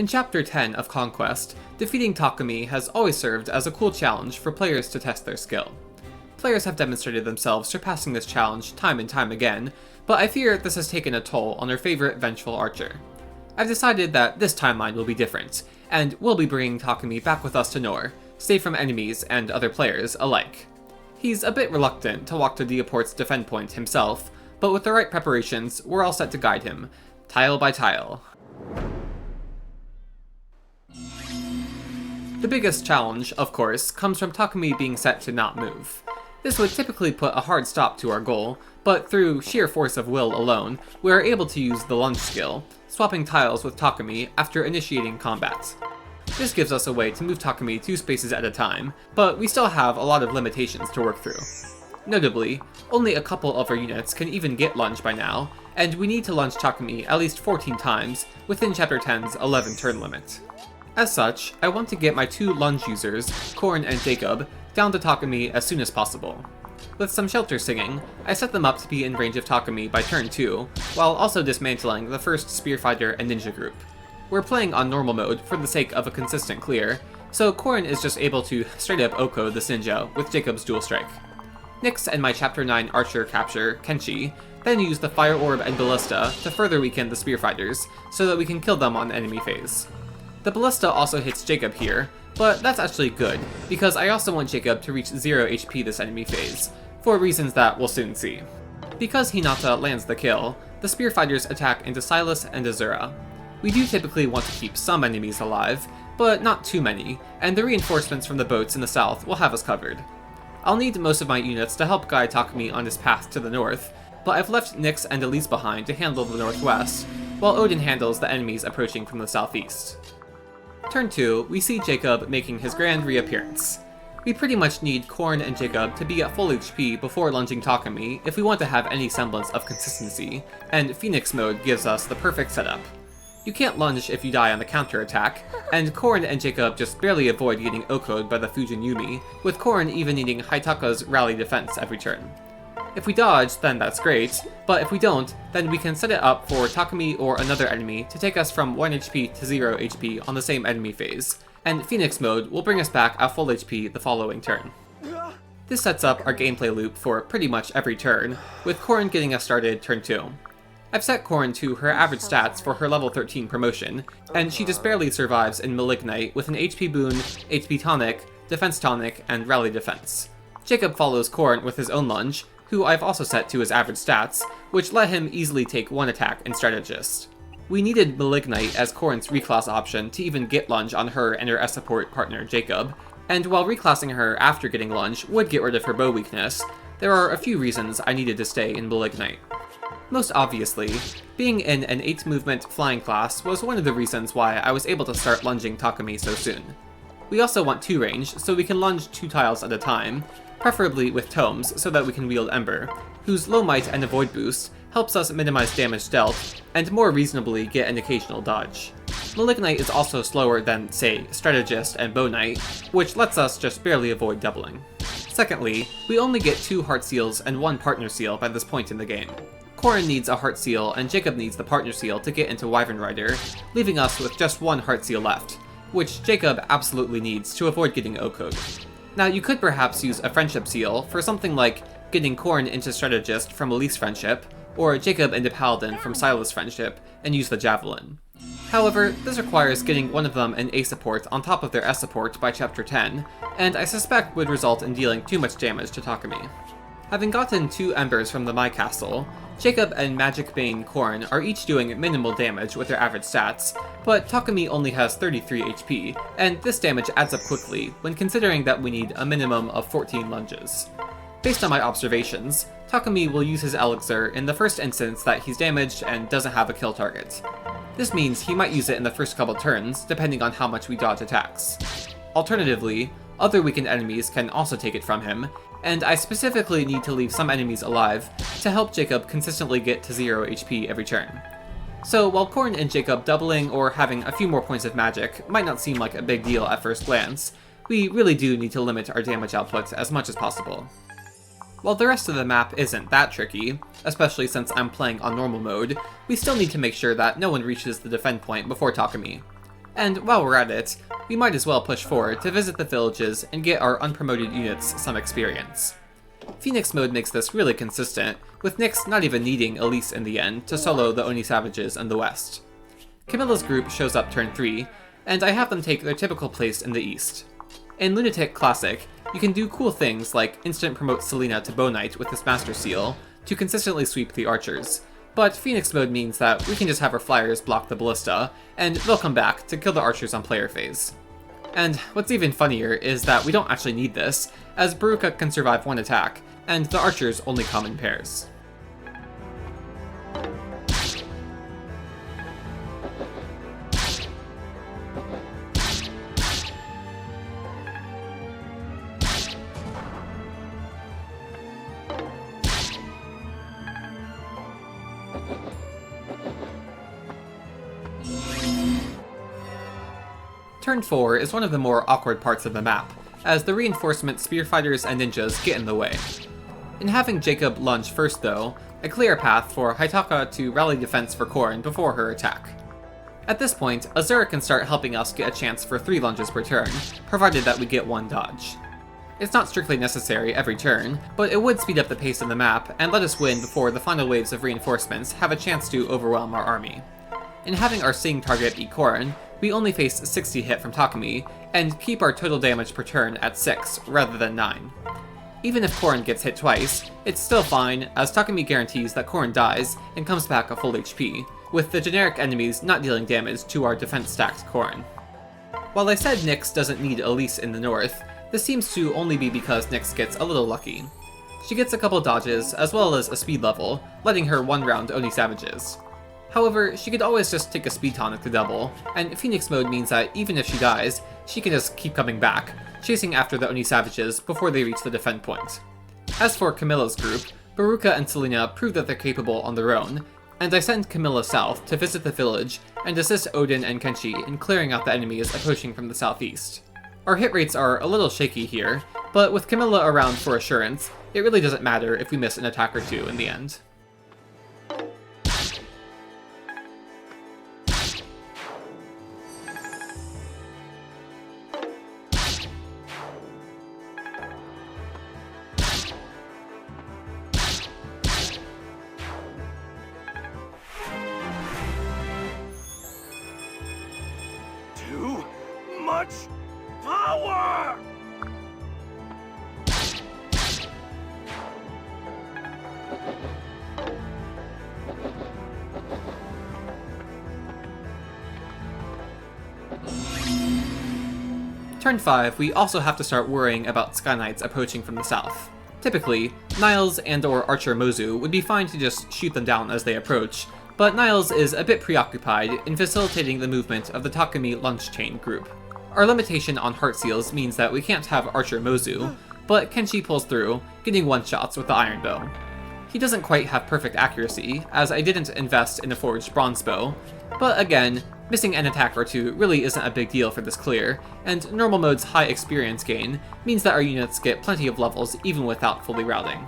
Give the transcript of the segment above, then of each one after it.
In Chapter 10 of Conquest, defeating Takumi has always served as a cool challenge for players to test their skill. Players have demonstrated themselves surpassing this challenge time and time again, but I fear this has taken a toll on their favorite vengeful archer. I've decided that this timeline will be different, and we'll be bringing Takumi back with us to Nor, safe from enemies and other players alike. He's a bit reluctant to walk to Diaport's defend point himself, but with the right preparations, we're all set to guide him, tile by tile. The biggest challenge, of course, comes from Takumi being set to not move. This would typically put a hard stop to our goal, but through sheer force of will alone, we are able to use the lunge skill, swapping tiles with Takumi after initiating combat. This gives us a way to move Takumi 2 spaces at a time, but we still have a lot of limitations to work through. Notably, only a couple of our units can even get lunge by now, and we need to lunge Takumi at least 14 times within Chapter 10's 11 turn limit. As such, I want to get my 2 lunge users, Korn and Jacob, down to Takumi as soon as possible. With some shelter singing, I set them up to be in range of Takumi by turn 2, while also dismantling the first Spearfighter and Ninja group. We're playing on normal mode for the sake of a consistent clear, so Korn is just able to straight up Oko this ninja with Jacob's dual strike. Nyx and my Chapter 9 archer capture, Kenshi, then use the Fire Orb and Ballista to further weaken the Spearfighters, so that we can kill them on enemy phase. The Ballista also hits Jacob here, but that's actually good, because I also want Jacob to reach 0 HP this enemy phase, for reasons that we'll soon see. Because Hinata lands the kill, the Spearfighters attack into Silas and Azura. We do typically want to keep some enemies alive, but not too many, and the reinforcements from the boats in the south will have us covered. I'll need most of my units to help guide Takumi on his path to the north, but I've left Nyx and Elise behind to handle the northwest, while Odin handles the enemies approaching from the southeast. Turn 2, we see Jacob making his grand reappearance. We pretty much need Korn and Jacob to be at full HP before lunging Takumi if we want to have any semblance of consistency, and Phoenix mode gives us the perfect setup. You can't lunge if you die on the counter-attack, and Korn and Jacob just barely avoid getting Oko'd by the Fujin Yumi, with Korn even needing Haitaka's rally defense every turn. If we dodge, then that's great, but if we don't, then we can set it up for Takumi or another enemy to take us from 1 HP to 0 HP on the same enemy phase, and Phoenix mode will bring us back at full HP the following turn. This sets up our gameplay loop for pretty much every turn, with Korn getting us started turn 2. I've set Korn to her average stats for her level 13 promotion, and she just barely survives in Malignite with an HP boon, HP tonic, defense tonic, and rally defense. Jacob follows Korn with his own lunge, who I've also set to his average stats, which let him easily take 1 attack in Strategist. We needed Malignite as Korn's reclass option to even get lunge on her and her S-support partner Jacob, and while reclassing her after getting lunge would get rid of her bow weakness, there are a few reasons I needed to stay in Malignite. Most obviously, being in an 8 movement flying class was one of the reasons why I was able to start lunging Takumi so soon. We also want 2 range, so we can lunge 2 tiles at a time, preferably with tomes so that we can wield Ember, whose low might and avoid boost helps us minimize damage dealt, and more reasonably get an occasional dodge. Malignite is also slower than, say, Strategist and Bow Knight, which lets us just barely avoid doubling. Secondly, we only get 2 Heart Seals and 1 Partner Seal by this point in the game. Korn needs a Heart Seal and Jacob needs the Partner Seal to get into Wyvern Rider, leaving us with just 1 Heart Seal left, which Jacob absolutely needs to avoid getting Oko'd. Now, you could perhaps use a Friendship Seal for something like getting Korn into Strategist from Elise Friendship, or Jacob into Paladin from Silas Friendship, and use the Javelin. However, this requires getting one of them an A support on top of their S support by Chapter 10, and I suspect would result in dealing too much damage to Takumi. Having gotten 2 Embers from the My Castle, Jacob and Magic Bane Korn are each doing minimal damage with their average stats, but Takumi only has 33 HP, and this damage adds up quickly when considering that we need a minimum of 14 lunges. Based on my observations, Takumi will use his Elixir in the first instance that he's damaged and doesn't have a kill target. This means he might use it in the first couple turns, depending on how much we dodge attacks. Alternatively, other weakened enemies can also take it from him, and I specifically need to leave some enemies alive to help Jacob consistently get to 0 HP every turn. So while Korn and Jacob doubling or having a few more points of magic might not seem like a big deal at first glance, we really do need to limit our damage output as much as possible. While the rest of the map isn't that tricky, especially since I'm playing on normal mode, we still need to make sure that no one reaches the defend point before Takumi. And while we're at it, we might as well push forward to visit the villages and get our unpromoted units some experience. Phoenix mode makes this really consistent, with Nyx not even needing Elise in the end to solo the Oni Savages in the west. Camilla's group shows up turn 3, and I have them take their typical place in the east. In Lunatic Classic, you can do cool things like instant promote Selena to Bow Knight with his Master Seal to consistently sweep the archers, but Phoenix mode means that we can just have our flyers block the ballista, and they'll come back to kill the archers on player phase. And what's even funnier is that we don't actually need this, as Baruka can survive one attack, and the archers only come in pairs. Turn 4 is one of the more awkward parts of the map, as the reinforcement spearfighters and ninjas get in the way. In having Jacob lunge first though, I clear a path for Haitaka to rally defense for Corrin before her attack. At this point, Azura can start helping us get a chance for 3 lunges per turn, provided that we get 1 dodge. It's not strictly necessary every turn, but it would speed up the pace of the map and let us win before the final waves of reinforcements have a chance to overwhelm our army. In having our seeing target be Corrin, we only face 60 hit from Takumi, and keep our total damage per turn at 6 rather than 9. Even if Corrin gets hit twice, it's still fine, as Takumi guarantees that Corrin dies and comes back a full HP, with the generic enemies not dealing damage to our defense-stacked Corrin. While I said Nyx doesn't need Elise in the north, this seems to only be because Nyx gets a little lucky. She gets a couple dodges, as well as a speed level, letting her one-round Oni Savages. However, she could always just take a speed tonic to double, and Phoenix mode means that even if she dies, she can just keep coming back, chasing after the Oni Savages before they reach the defend point. As for Camilla's group, Baruka and Selena prove that they're capable on their own, and I send Camilla south to visit the village and assist Odin and Kenshi in clearing out the enemies approaching from the southeast. Our hit rates are a little shaky here, but with Camilla around for assurance, it really doesn't matter if we miss an attack or two in the end. Too much power! Turn 5, we also have to start worrying about Sky Knights approaching from the south. Typically, Niles and or Archer Mozu would be fine to just shoot them down as they approach, but Niles is a bit preoccupied in facilitating the movement of the Takumi lunch chain group. Our limitation on heart seals means that we can't have Archer Mozu, but Kenshi pulls through, getting one-shots with the iron bow. He doesn't quite have perfect accuracy, as I didn't invest in a forged bronze bow, but again, missing an attack or two really isn't a big deal for this clear, and normal mode's high experience gain means that our units get plenty of levels even without fully routing.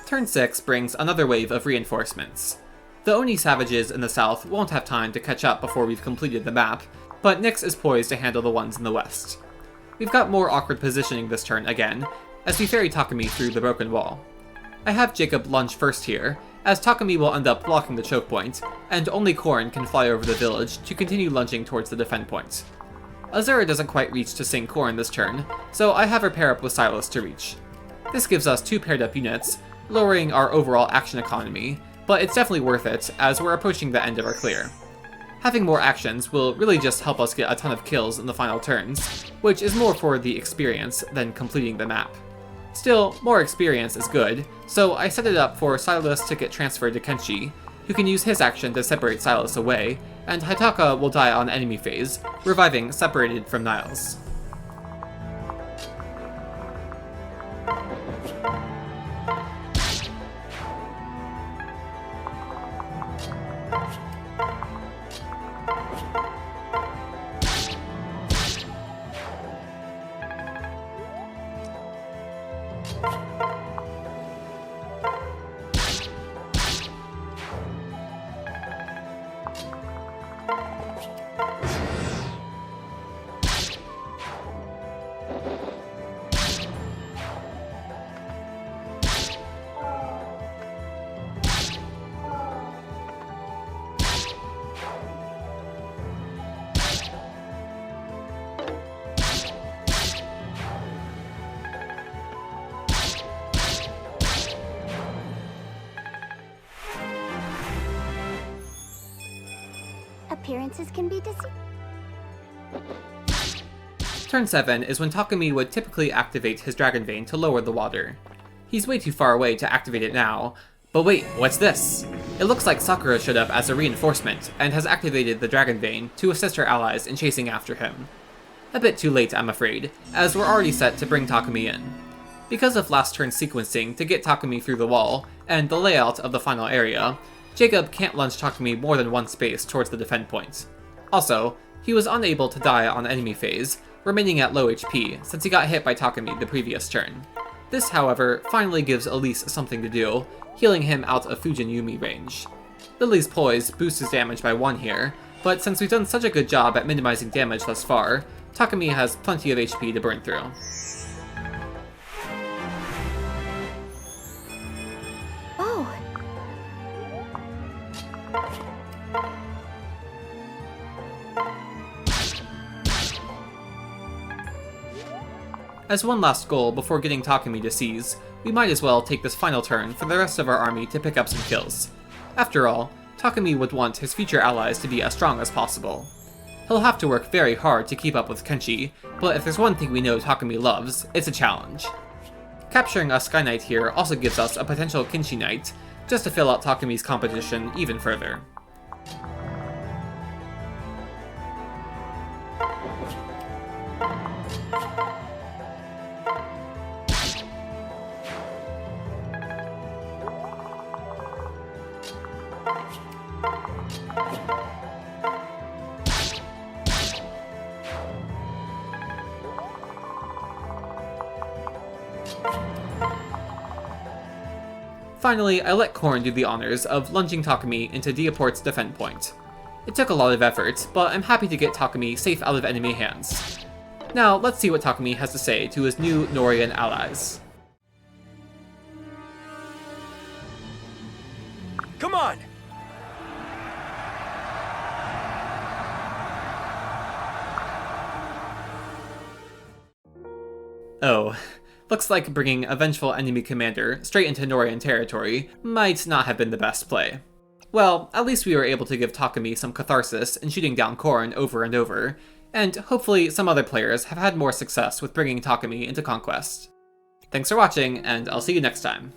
Turn 6 brings another wave of reinforcements. The Oni Savages in the south won't have time to catch up before we've completed the map, but Nyx is poised to handle the ones in the west. We've got more awkward positioning this turn again, as we ferry Takumi through the broken wall. I have Jacob lunge first here, as Takumi will end up blocking the choke point, and only Korn can fly over the village to continue lunging towards the defend point. Azura doesn't quite reach to sink Korn this turn, so I have her pair up with Silas to reach. This gives us 2 paired up units, lowering our overall action economy, but it's definitely worth it as we're approaching the end of our clear. Having more actions will really just help us get a ton of kills in the final turns, which is more for the experience than completing the map. Still, more experience is good, so I set it up for Silas to get transferred to Kenshi, who can use his action to separate Silas away, and Hitaka will die on enemy phase, reviving separated from Niles. Appearances can be deceiving. Turn 7 is when Takumi would typically activate his Dragon Vein to lower the water. He's way too far away to activate it now, but wait, what's this? It looks like Sakura showed up as a reinforcement and has activated the Dragon Vein to assist her allies in chasing after him. A bit too late, I'm afraid, as we're already set to bring Takumi in. Because of last turn sequencing to get Takumi through the wall, and the layout of the final area, Jacob can't launch Takumi more than one space towards the defend point. Also, he was unable to die on enemy phase, remaining at low HP since he got hit by Takumi the previous turn. This, however, finally gives Elise something to do, healing him out of Fujin Yumi range. Lily's Poise boosts his damage by 1 here, but since we've done such a good job at minimizing damage thus far, Takumi has plenty of HP to burn through. Oh. As one last goal before getting Takumi to seize, we might as well take this final turn for the rest of our army to pick up some kills. After all, Takumi would want his future allies to be as strong as possible. He'll have to work very hard to keep up with Kenshi, but if there's one thing we know Takumi loves, it's a challenge. Capturing a Sky Knight here also gives us a potential Kenshi Knight, just to fill out Takumi's competition even further. Finally, I let Korn do the honors of lunging Takumi into Diaport's defend point. It took a lot of effort, but I'm happy to get Takumi safe out of enemy hands. Now, let's see what Takumi has to say to his new Norian allies. Come on! Oh, looks like bringing a vengeful enemy commander straight into Norian territory might not have been the best play. Well, at least we were able to give Takumi some catharsis in shooting down Korn over and over, and hopefully some other players have had more success with bringing Takumi into Conquest. Thanks for watching, and I'll see you next time.